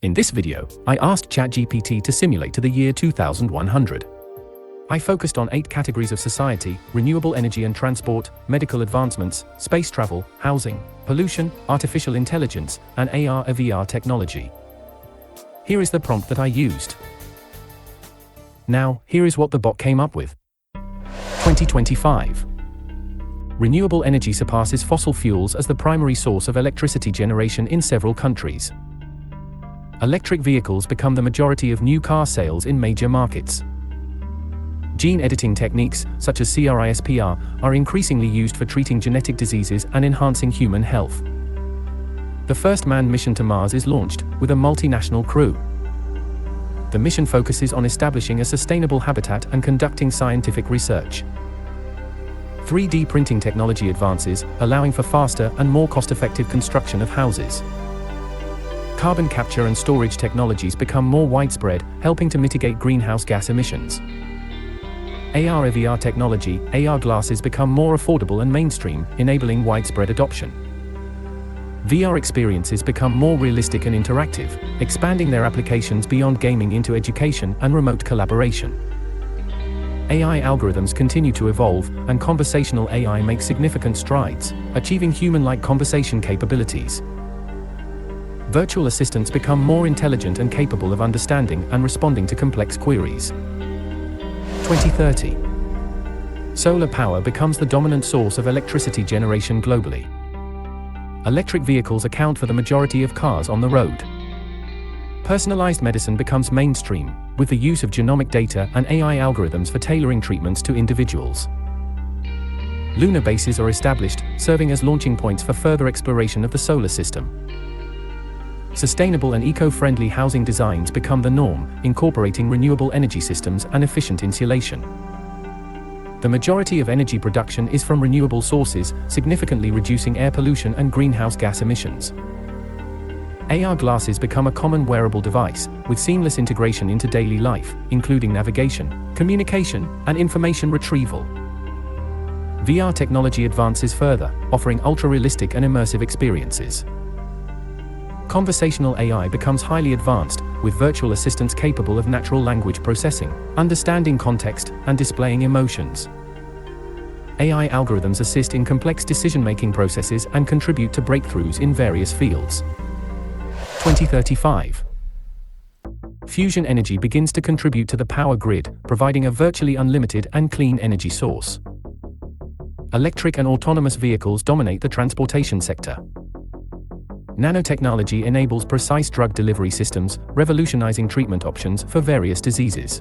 In this video, I asked ChatGPT to simulate to the year 2100. I focused on 8 categories of society: renewable energy and transport, medical advancements, space travel, housing, pollution, artificial intelligence, and AR and VR technology. Here is the prompt that I used. Now, here is what the bot came up with. 2025. Renewable energy surpasses fossil fuels as the primary source of electricity generation in several countries. Electric vehicles become the majority of new car sales in major markets. Gene editing techniques, such as CRISPR, are increasingly used for treating genetic diseases and enhancing human health. The first manned mission to Mars is launched, with a multinational crew. The mission focuses on establishing a sustainable habitat and conducting scientific research. 3D printing technology advances, allowing for faster and more cost-effective construction of houses. Carbon capture and storage technologies become more widespread, helping to mitigate greenhouse gas emissions. AR and VR technology, AR glasses become more affordable and mainstream, enabling widespread adoption. VR experiences become more realistic and interactive, expanding their applications beyond gaming into education and remote collaboration. AI algorithms continue to evolve, and conversational AI makes significant strides, achieving human-like conversation capabilities. Virtual assistants become more intelligent and capable of understanding and responding to complex queries. 2030. Solar power becomes the dominant source of electricity generation globally. Electric vehicles account for the majority of cars on the road. Personalized medicine becomes mainstream, with the use of genomic data and AI algorithms for tailoring treatments to individuals. Lunar bases are established, serving as launching points for further exploration of the solar system. Sustainable and eco-friendly housing designs become the norm, incorporating renewable energy systems and efficient insulation. The majority of energy production is from renewable sources, significantly reducing air pollution and greenhouse gas emissions. AR glasses become a common wearable device, with seamless integration into daily life, including navigation, communication, and information retrieval. VR technology advances further, offering ultra-realistic and immersive experiences. Conversational AI becomes highly advanced, with virtual assistants capable of natural language processing, understanding context, and displaying emotions. AI algorithms assist in complex decision-making processes and contribute to breakthroughs in various fields. 2035. Fusion energy begins to contribute to the power grid, providing a virtually unlimited and clean energy source. Electric and autonomous vehicles dominate the transportation sector. Nanotechnology enables precise drug delivery systems, revolutionizing treatment options for various diseases.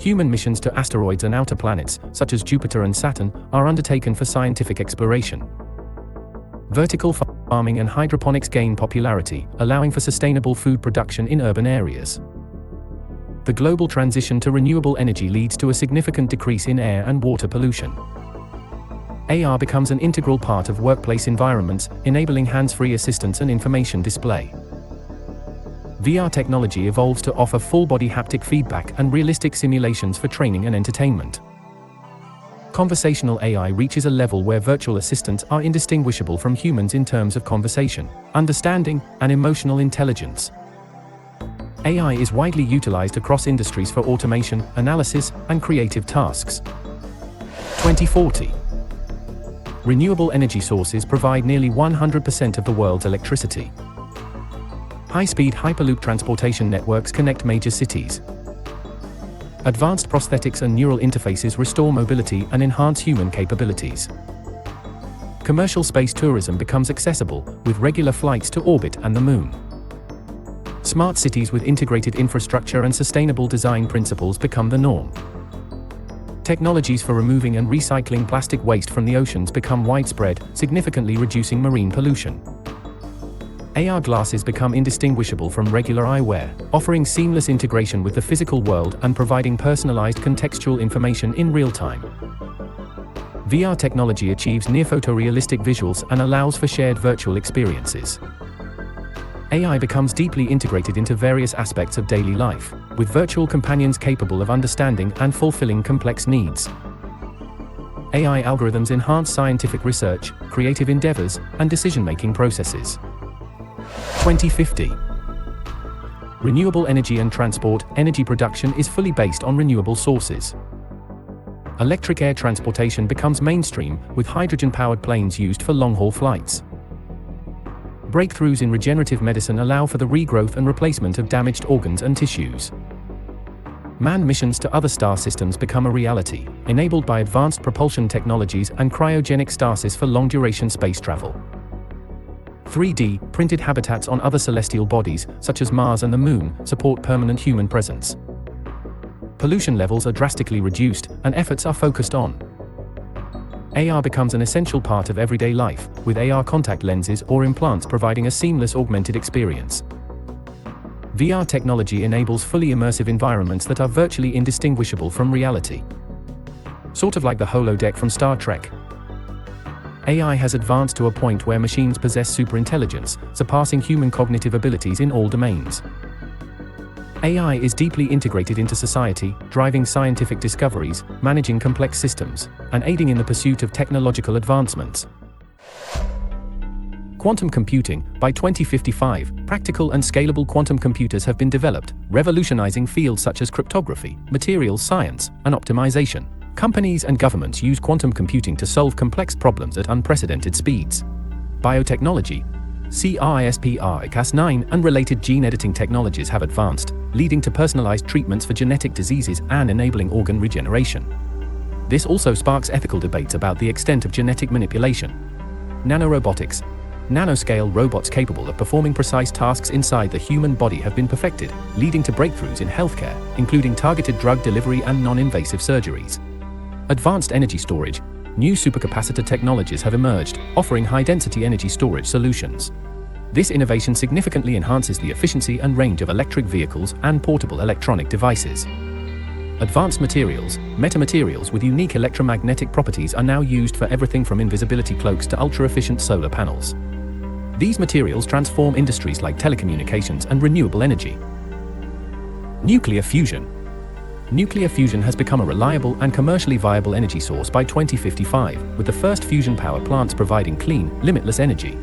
Human missions to asteroids and outer planets, such as Jupiter and Saturn, are undertaken for scientific exploration. Vertical farming and hydroponics gain popularity, allowing for sustainable food production in urban areas. The global transition to renewable energy leads to a significant decrease in air and water pollution. AR becomes an integral part of workplace environments, enabling hands-free assistance and information display. VR technology evolves to offer full-body haptic feedback and realistic simulations for training and entertainment. Conversational AI reaches a level where virtual assistants are indistinguishable from humans in terms of conversation, understanding, and emotional intelligence. AI is widely utilized across industries for automation, analysis, and creative tasks. 2040. Renewable energy sources provide nearly 100% of the world's electricity. High-speed Hyperloop transportation networks connect major cities. Advanced prosthetics and neural interfaces restore mobility and enhance human capabilities. Commercial space tourism becomes accessible, with regular flights to orbit and the Moon. Smart cities with integrated infrastructure and sustainable design principles become the norm. Technologies for removing and recycling plastic waste from the oceans become widespread, significantly reducing marine pollution. AR glasses become indistinguishable from regular eyewear, offering seamless integration with the physical world and providing personalized contextual information in real time. VR technology achieves near-photorealistic visuals and allows for shared virtual experiences. AI becomes deeply integrated into various aspects of daily life, with virtual companions capable of understanding and fulfilling complex needs. AI algorithms enhance scientific research, creative endeavors, and decision-making processes. 2050. Renewable energy and transport. Energy production is fully based on renewable sources. Electric air transportation becomes mainstream, with hydrogen-powered planes used for long-haul flights. Breakthroughs in regenerative medicine allow for the regrowth and replacement of damaged organs and tissues. Manned missions to other star systems become a reality, enabled by advanced propulsion technologies and cryogenic stasis for long-duration space travel. 3D printed habitats on other celestial bodies, such as Mars and the Moon, support permanent human presence. Pollution levels are drastically reduced, and efforts are focused on. AR becomes an essential part of everyday life, with AR contact lenses or implants providing a seamless augmented experience. VR technology enables fully immersive environments that are virtually indistinguishable from reality. Sort of like the holodeck from Star Trek. AI has advanced to a point where machines possess superintelligence, surpassing human cognitive abilities in all domains. AI is deeply integrated into society, driving scientific discoveries, managing complex systems, and aiding in the pursuit of technological advancements. Quantum computing. By 2055, practical and scalable quantum computers have been developed, revolutionizing fields such as cryptography, materials science, and optimization. Companies and governments use quantum computing to solve complex problems at unprecedented speeds. Biotechnology. CRISPR-Cas9 and related gene editing technologies have advanced, leading to personalized treatments for genetic diseases and enabling organ regeneration. This also sparks ethical debates about the extent of genetic manipulation. Nanorobotics. Nanoscale robots capable of performing precise tasks inside the human body have been perfected, leading to breakthroughs in healthcare, including targeted drug delivery and non-invasive surgeries. Advanced energy storage. New supercapacitor technologies have emerged, offering high-density energy storage solutions. This innovation significantly enhances the efficiency and range of electric vehicles and portable electronic devices. Advanced materials. Metamaterials with unique electromagnetic properties are now used for everything from invisibility cloaks to ultra-efficient solar panels. These materials transform industries like telecommunications and renewable energy. Nuclear fusion. Nuclear fusion has become a reliable and commercially viable energy source by 2055, with the first fusion power plants providing clean, limitless energy.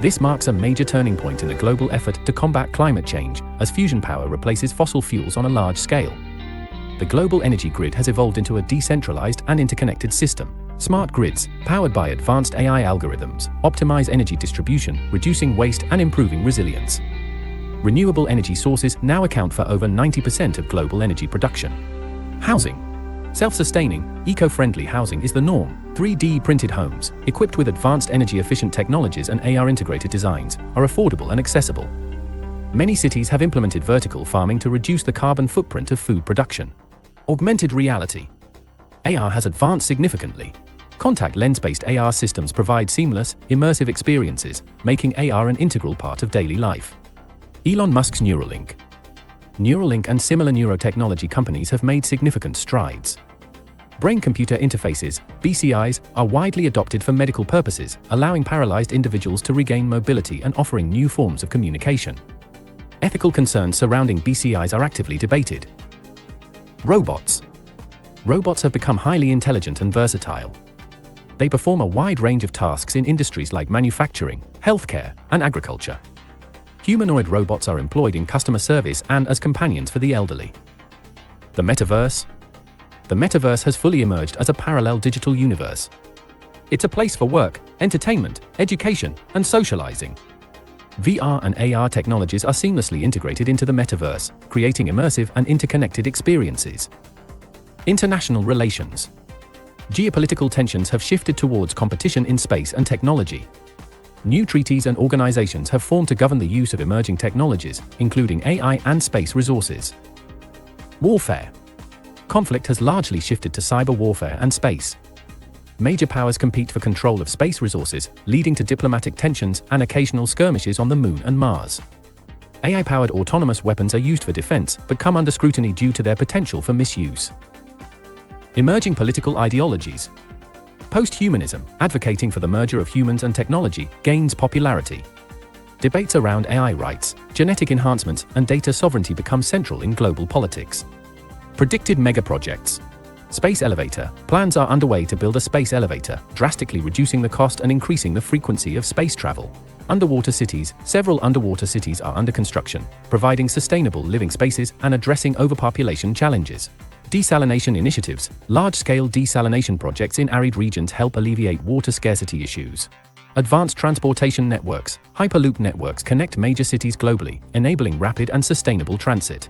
This marks a major turning point in the global effort to combat climate change, as fusion power replaces fossil fuels on a large scale. The global energy grid has evolved into a decentralized and interconnected system. Smart grids, powered by advanced AI algorithms, optimize energy distribution, reducing waste and improving resilience. Renewable energy sources now account for over 90% of global energy production. Housing. Self-sustaining, eco-friendly housing is the norm. 3D printed homes, equipped with advanced energy-efficient technologies and AR-integrated designs, are affordable and accessible. Many cities have implemented vertical farming to reduce the carbon footprint of food production. Augmented reality. AR has advanced significantly. Contact lens-based AR systems provide seamless, immersive experiences, making AR an integral part of daily life. Elon Musk's Neuralink. Neuralink and similar neurotechnology companies have made significant strides. Brain-computer interfaces, BCIs, are widely adopted for medical purposes, allowing paralyzed individuals to regain mobility and offering new forms of communication. Ethical concerns surrounding BCIs are actively debated. Robots. Robots have become highly intelligent and versatile. They perform a wide range of tasks in industries like manufacturing, healthcare, and agriculture. Humanoid robots are employed in customer service and as companions for the elderly. The metaverse. The metaverse has fully emerged as a parallel digital universe. It's a place for work, entertainment, education, and socializing. VR and AR technologies are seamlessly integrated into the metaverse, creating immersive and interconnected experiences. International relations. Geopolitical tensions have shifted towards competition in space and technology. New treaties and organizations have formed to govern the use of emerging technologies, including AI and space resources. Warfare. Conflict has largely shifted to cyber warfare and space. Major powers compete for control of space resources, leading to diplomatic tensions and occasional skirmishes on the Moon and Mars. AI-powered autonomous weapons are used for defense, but come under scrutiny due to their potential for misuse. Emerging political ideologies. Post-humanism, advocating for the merger of humans and technology, gains popularity. Debates around AI rights, genetic enhancements, and data sovereignty become central in global politics. Predicted megaprojects. Space elevator. Plans are underway to build a space elevator, drastically reducing the cost and increasing the frequency of space travel. Underwater cities. Several underwater cities are under construction, providing sustainable living spaces and addressing overpopulation challenges. Desalination initiatives. Large-scale desalination projects in arid regions help alleviate water scarcity issues. Advanced transportation networks. Hyperloop networks connect major cities globally, enabling rapid and sustainable transit.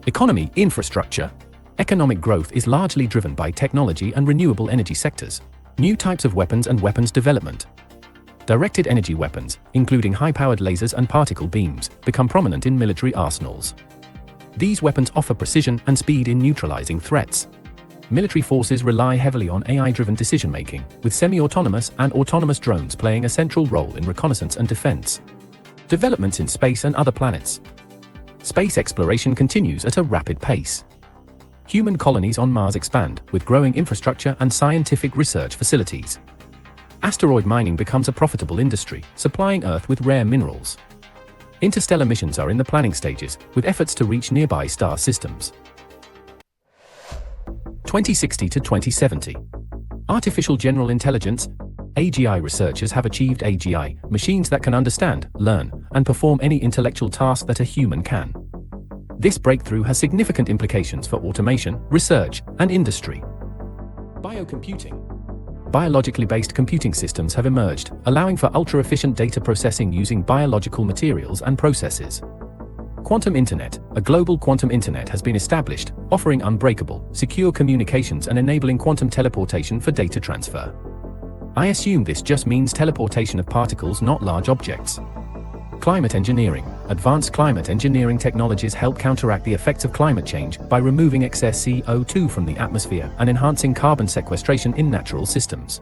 Economy. Infrastructure. Economic growth is largely driven by technology and renewable energy sectors. New types of weapons and weapons development. Directed energy weapons, including high-powered lasers and particle beams, become prominent in military arsenals. These weapons offer precision and speed in neutralizing threats. Military forces rely heavily on AI-driven decision-making, with semi-autonomous and autonomous drones playing a central role in reconnaissance and defense. Developments in space and other planets. Space exploration continues at a rapid pace. Human colonies on Mars expand, with growing infrastructure and scientific research facilities. Asteroid mining becomes a profitable industry, supplying Earth with rare minerals. Interstellar missions are in the planning stages, with efforts to reach nearby star systems. 2060 to 2070. Artificial General Intelligence. AGI researchers have achieved AGI, machines that can understand, learn, and perform any intellectual task that a human can. This breakthrough has significant implications for automation, research, and industry. Biocomputing. Biologically based computing systems have emerged, allowing for ultra-efficient data processing using biological materials and processes. Quantum Internet. A global quantum internet has been established, offering unbreakable, secure communications and enabling quantum teleportation for data transfer. I assume this just means teleportation of particles, not large objects. Climate engineering. Advanced climate engineering technologies help counteract the effects of climate change by removing excess CO2 from the atmosphere and enhancing carbon sequestration in natural systems.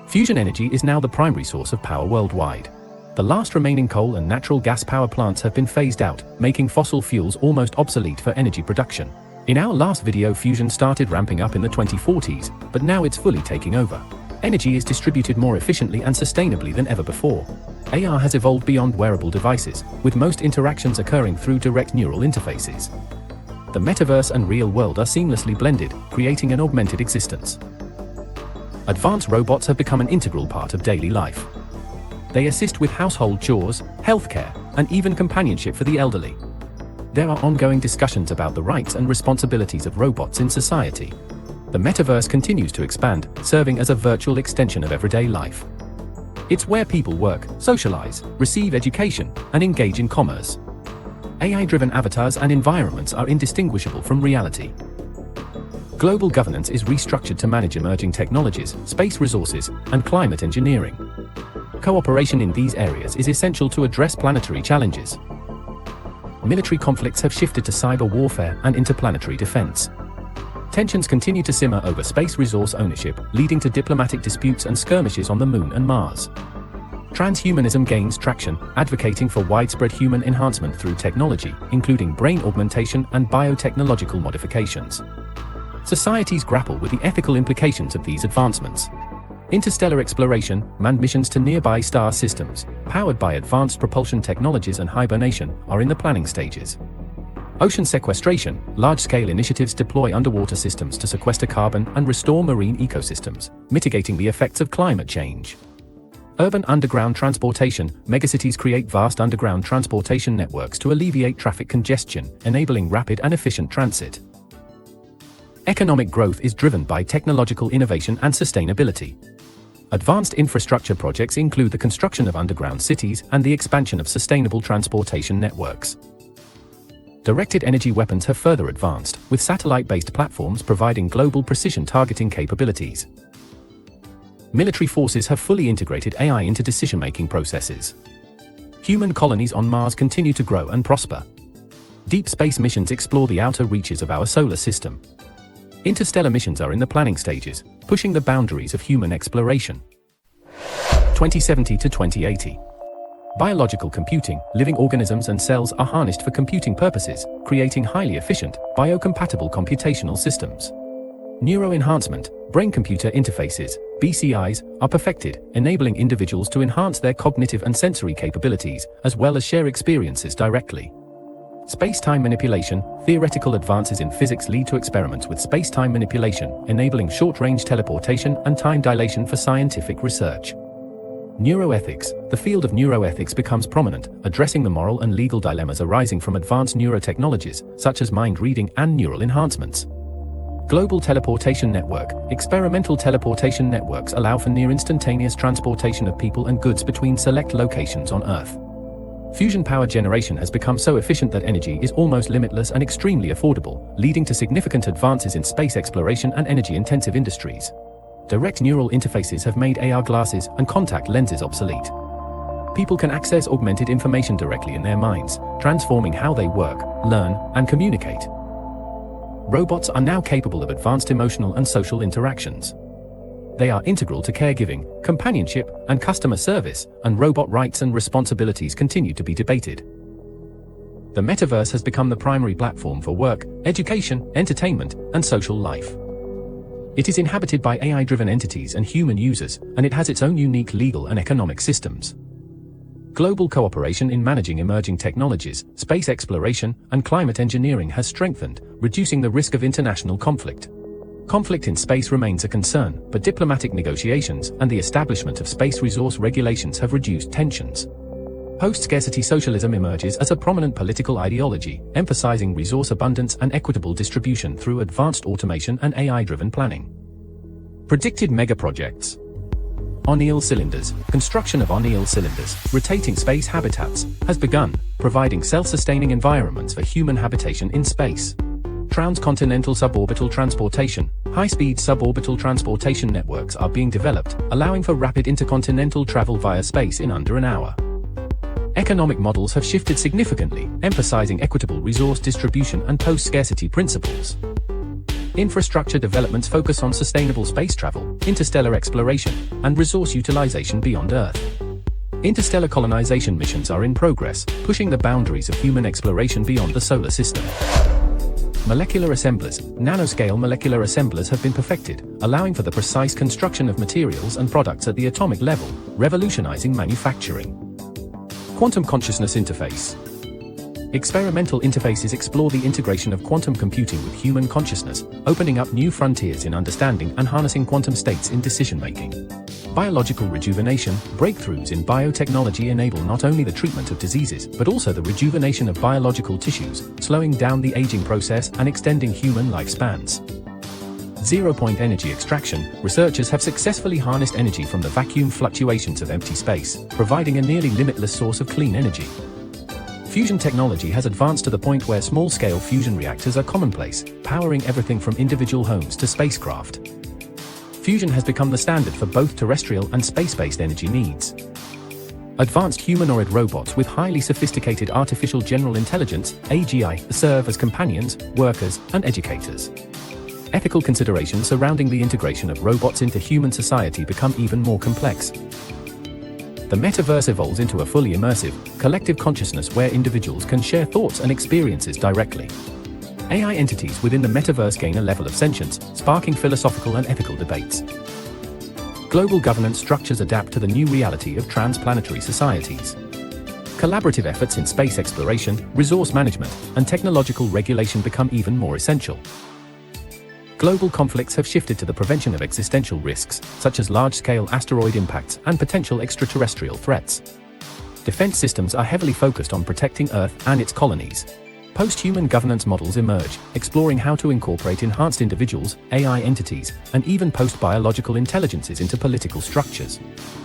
Fusion energy is now the primary source of power worldwide. The last remaining coal and natural gas power plants have been phased out, making fossil fuels almost obsolete for energy production. In our last video, fusion started ramping up in the 2040s, but now it's fully taking over. Energy is distributed more efficiently and sustainably than ever before. AR has evolved beyond wearable devices, with most interactions occurring through direct neural interfaces. The metaverse and real world are seamlessly blended, creating an augmented existence. Advanced robots have become an integral part of daily life. They assist with household chores, healthcare, and even companionship for the elderly. There are ongoing discussions about the rights and responsibilities of robots in society. The metaverse continues to expand, serving as a virtual extension of everyday life. It's where people work, socialize, receive education, and engage in commerce. AI-driven avatars and environments are indistinguishable from reality. Global governance is restructured to manage emerging technologies, space resources, and climate engineering. Cooperation in these areas is essential to address planetary challenges. Military conflicts have shifted to cyber warfare and interplanetary defense. Tensions continue to simmer over space resource ownership, leading to diplomatic disputes and skirmishes on the Moon and Mars. Transhumanism gains traction, advocating for widespread human enhancement through technology, including brain augmentation and biotechnological modifications. Societies grapple with the ethical implications of these advancements. Interstellar exploration, manned missions to nearby star systems, powered by advanced propulsion technologies and hibernation, are in the planning stages. Ocean sequestration. Large-scale initiatives deploy underwater systems to sequester carbon and restore marine ecosystems, mitigating the effects of climate change. Urban underground transportation. Megacities create vast underground transportation networks to alleviate traffic congestion, enabling rapid and efficient transit. Economic growth is driven by technological innovation and sustainability. Advanced infrastructure projects include the construction of underground cities and the expansion of sustainable transportation networks. Directed energy weapons have further advanced, with satellite-based platforms providing global precision targeting capabilities. Military forces have fully integrated AI into decision-making processes. Human colonies on Mars continue to grow and prosper. Deep space missions explore the outer reaches of our solar system. Interstellar missions are in the planning stages, pushing the boundaries of human exploration. 2070 to 2080. Biological computing. Living organisms and cells are harnessed for computing purposes, creating highly efficient, biocompatible computational systems. Neuroenhancement. Brain-computer interfaces, BCIs, are perfected, enabling individuals to enhance their cognitive and sensory capabilities, as well as share experiences directly. Space-time manipulation. Theoretical advances in physics lead to experiments with space-time manipulation, enabling short-range teleportation and time dilation for scientific research. Neuroethics. The field of neuroethics becomes prominent, addressing the moral and legal dilemmas arising from advanced neurotechnologies, such as mind reading and neural enhancements. Global teleportation network. Experimental teleportation networks allow for near-instantaneous transportation of people and goods between select locations on Earth. Fusion power generation has become so efficient that energy is almost limitless and extremely affordable, leading to significant advances in space exploration and energy-intensive industries. Direct neural interfaces have made AR glasses and contact lenses obsolete. People can access augmented information directly in their minds, transforming how they work, learn, and communicate. Robots are now capable of advanced emotional and social interactions. They are integral to caregiving, companionship, and customer service, and robot rights and responsibilities continue to be debated. The metaverse has become the primary platform for work, education, entertainment, and social life. It is inhabited by AI-driven entities and human users, and it has its own unique legal and economic systems. Global cooperation in managing emerging technologies, space exploration, and climate engineering has strengthened, reducing the risk of international conflict. Conflict in space remains a concern, but diplomatic negotiations and the establishment of space resource regulations have reduced tensions. Post-scarcity socialism emerges as a prominent political ideology, emphasizing resource abundance and equitable distribution through advanced automation and AI-driven planning. Predicted megaprojects. O'Neill cylinders. Construction of O'Neill cylinders, rotating space habitats, has begun, providing self-sustaining environments for human habitation in space. Transcontinental suborbital transportation. High-speed suborbital transportation networks are being developed, allowing for rapid intercontinental travel via space in under an hour. Economic models have shifted significantly, emphasizing equitable resource distribution and post-scarcity principles. Infrastructure developments focus on sustainable space travel, interstellar exploration, and resource utilization beyond Earth. Interstellar colonization missions are in progress, pushing the boundaries of human exploration beyond the solar system. Molecular assemblers. Nanoscale molecular assemblers have been perfected, allowing for the precise construction of materials and products at the atomic level, revolutionizing manufacturing. Quantum consciousness interface. Experimental interfaces explore the integration of quantum computing with human consciousness, opening up new frontiers in understanding and harnessing quantum states in decision-making. Biological rejuvenation. Breakthroughs in biotechnology enable not only the treatment of diseases, but also the rejuvenation of biological tissues, slowing down the aging process and extending human lifespans. Zero-point energy extraction. Researchers have successfully harnessed energy from the vacuum fluctuations of empty space, providing a nearly limitless source of clean energy. Fusion technology has advanced to the point where small-scale fusion reactors are commonplace, powering everything from individual homes to spacecraft. Fusion has become the standard for both terrestrial and space-based energy needs. Advanced humanoid robots with highly sophisticated artificial general intelligence, AGI, serve as companions, workers, and educators. Ethical considerations surrounding the integration of robots into human society become even more complex. The metaverse evolves into a fully immersive, collective consciousness where individuals can share thoughts and experiences directly. AI entities within the metaverse gain a level of sentience, sparking philosophical and ethical debates. Global governance structures adapt to the new reality of transplanetary societies. Collaborative efforts in space exploration, resource management, and technological regulation become even more essential. Global conflicts have shifted to the prevention of existential risks, such as large-scale asteroid impacts and potential extraterrestrial threats. Defense systems are heavily focused on protecting Earth and its colonies. Post-human governance models emerge, exploring how to incorporate enhanced individuals, AI entities, and even post-biological intelligences into political structures.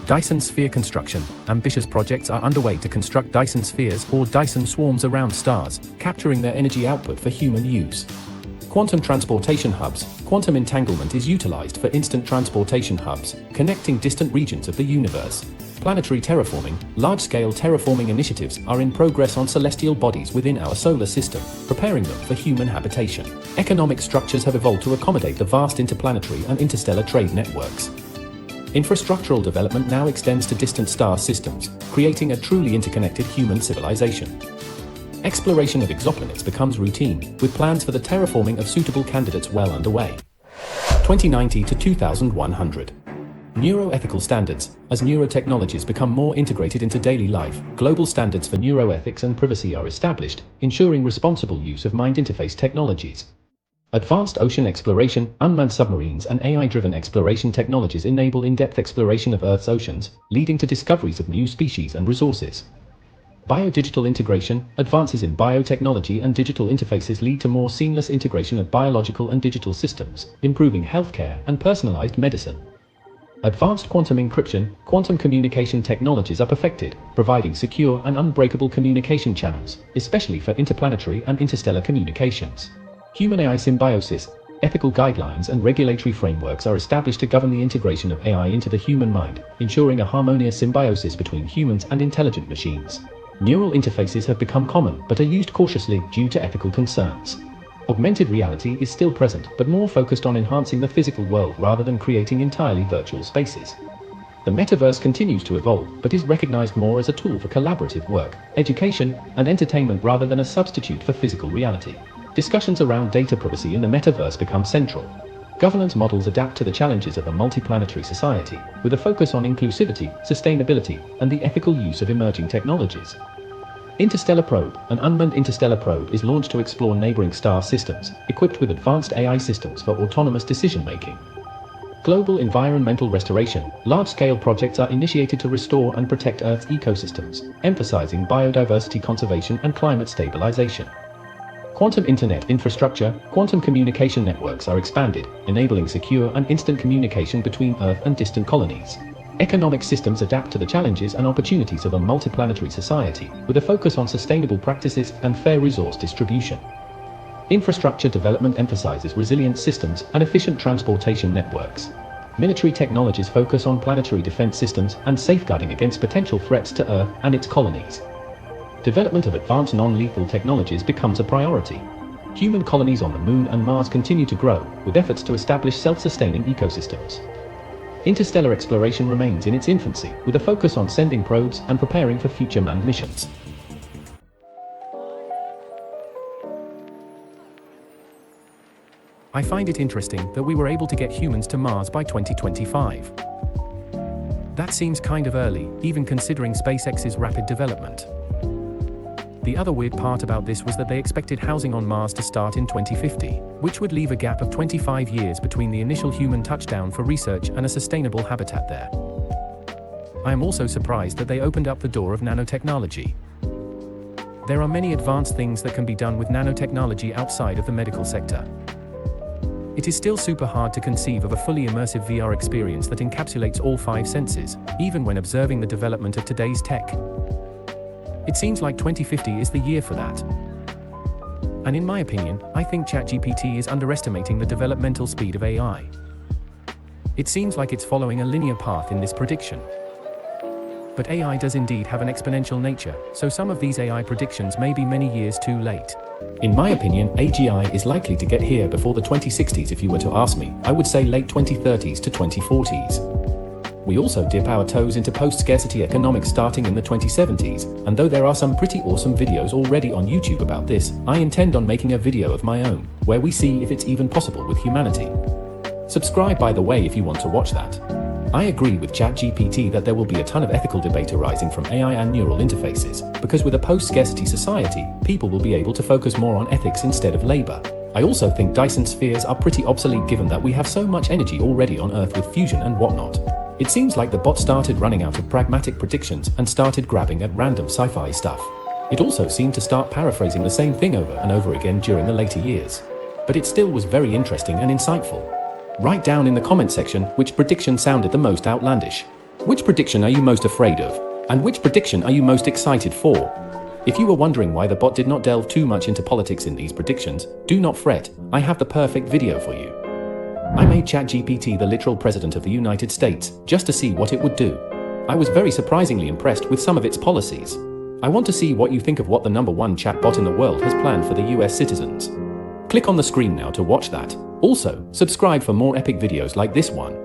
Dyson sphere construction. Ambitious projects are underway to construct Dyson spheres or Dyson swarms around stars, capturing their energy output for human use. Quantum transportation hubs. Quantum entanglement is utilized for instant transportation hubs, connecting distant regions of the universe. Planetary terraforming. Large-scale terraforming initiatives are in progress on celestial bodies within our solar system, preparing them for human habitation. Economic structures have evolved to accommodate the vast interplanetary and interstellar trade networks. Infrastructural development now extends to distant star systems, creating a truly interconnected human civilization. Exploration of exoplanets becomes routine, with plans for the terraforming of suitable candidates well underway. 2090 to 2100. Neuroethical standards. As neurotechnologies become more integrated into daily life, global standards for neuroethics and privacy are established, ensuring responsible use of mind interface technologies. Advanced ocean exploration, unmanned submarines and AI-driven exploration technologies enable in-depth exploration of Earth's oceans, leading to discoveries of new species and resources. Biodigital integration, advances in biotechnology and digital interfaces lead to more seamless integration of biological and digital systems, improving healthcare and personalized medicine. Advanced quantum encryption, quantum communication technologies are perfected, providing secure and unbreakable communication channels, especially for interplanetary and interstellar communications. Human-AI symbiosis, ethical guidelines and regulatory frameworks are established to govern the integration of AI into the human mind, ensuring a harmonious symbiosis between humans and intelligent machines. Neural interfaces have become common but are used cautiously due to ethical concerns. Augmented reality is still present but more focused on enhancing the physical world rather than creating entirely virtual spaces. The metaverse continues to evolve but is recognized more as a tool for collaborative work, education, and entertainment rather than a substitute for physical reality. Discussions around data privacy in the metaverse become central. Governance models adapt to the challenges of a multiplanetary society, with a focus on inclusivity, sustainability, and the ethical use of emerging technologies. Interstellar Probe, an unmanned interstellar probe, is launched to explore neighboring star systems, equipped with advanced AI systems for autonomous decision-making. Global environmental restoration, large-scale projects are initiated to restore and protect Earth's ecosystems, emphasizing biodiversity conservation and climate stabilization. Quantum internet infrastructure, quantum communication networks are expanded, enabling secure and instant communication between Earth and distant colonies. Economic systems adapt to the challenges and opportunities of a multiplanetary society, with a focus on sustainable practices and fair resource distribution. Infrastructure development emphasizes resilient systems and efficient transportation networks. Military technologies focus on planetary defense systems and safeguarding against potential threats to Earth and its colonies. Development of advanced non-lethal technologies becomes a priority. Human colonies on the Moon and Mars continue to grow, with efforts to establish self-sustaining ecosystems. Interstellar exploration remains in its infancy, with a focus on sending probes and preparing for future manned missions. I find it interesting that we were able to get humans to Mars by 2025. That seems kind of early, even considering SpaceX's rapid development. The other weird part about this was that they expected housing on Mars to start in 2050, which would leave a gap of 25 years between the initial human touchdown for research and a sustainable habitat there. I am also surprised that they opened up the door of nanotechnology. There are many advanced things that can be done with nanotechnology outside of the medical sector. It is still super hard to conceive of a fully immersive VR experience that encapsulates all 5 senses, even when observing the development of today's tech. It seems like 2050 is the year for that. And in my opinion, I think ChatGPT is underestimating the developmental speed of AI. It seems like it's following a linear path in this prediction. But AI does indeed have an exponential nature, so some of these AI predictions may be many years too late. In my opinion, AGI is likely to get here before the 2060s. If you were to ask me, I would say late 2030s to 2040s. We also dip our toes into post-scarcity economics starting in the 2070s, and though there are some pretty awesome videos already on YouTube about this, I intend on making a video of my own, where we see if it's even possible with humanity. Subscribe by the way if you want to watch that. I agree with ChatGPT that there will be a ton of ethical debate arising from AI and neural interfaces, because with a post-scarcity society, people will be able to focus more on ethics instead of labor. I also think Dyson spheres are pretty obsolete given that we have so much energy already on Earth with fusion and whatnot. It seems like the bot started running out of pragmatic predictions and started grabbing at random sci-fi stuff. It also seemed to start paraphrasing the same thing over and over again during the later years. But it still was very interesting and insightful. Write down in the comment section which prediction sounded the most outlandish. Which prediction are you most afraid of? And which prediction are you most excited for? If you were wondering why the bot did not delve too much into politics in these predictions, do not fret, I have the perfect video for you. I made ChatGPT the literal president of the United States, just to see what it would do. I was very surprisingly impressed with some of its policies. I want to see what you think of what the #1 chatbot in the world has planned for the US citizens. Click on the screen now to watch that. Also, subscribe for more epic videos like this one.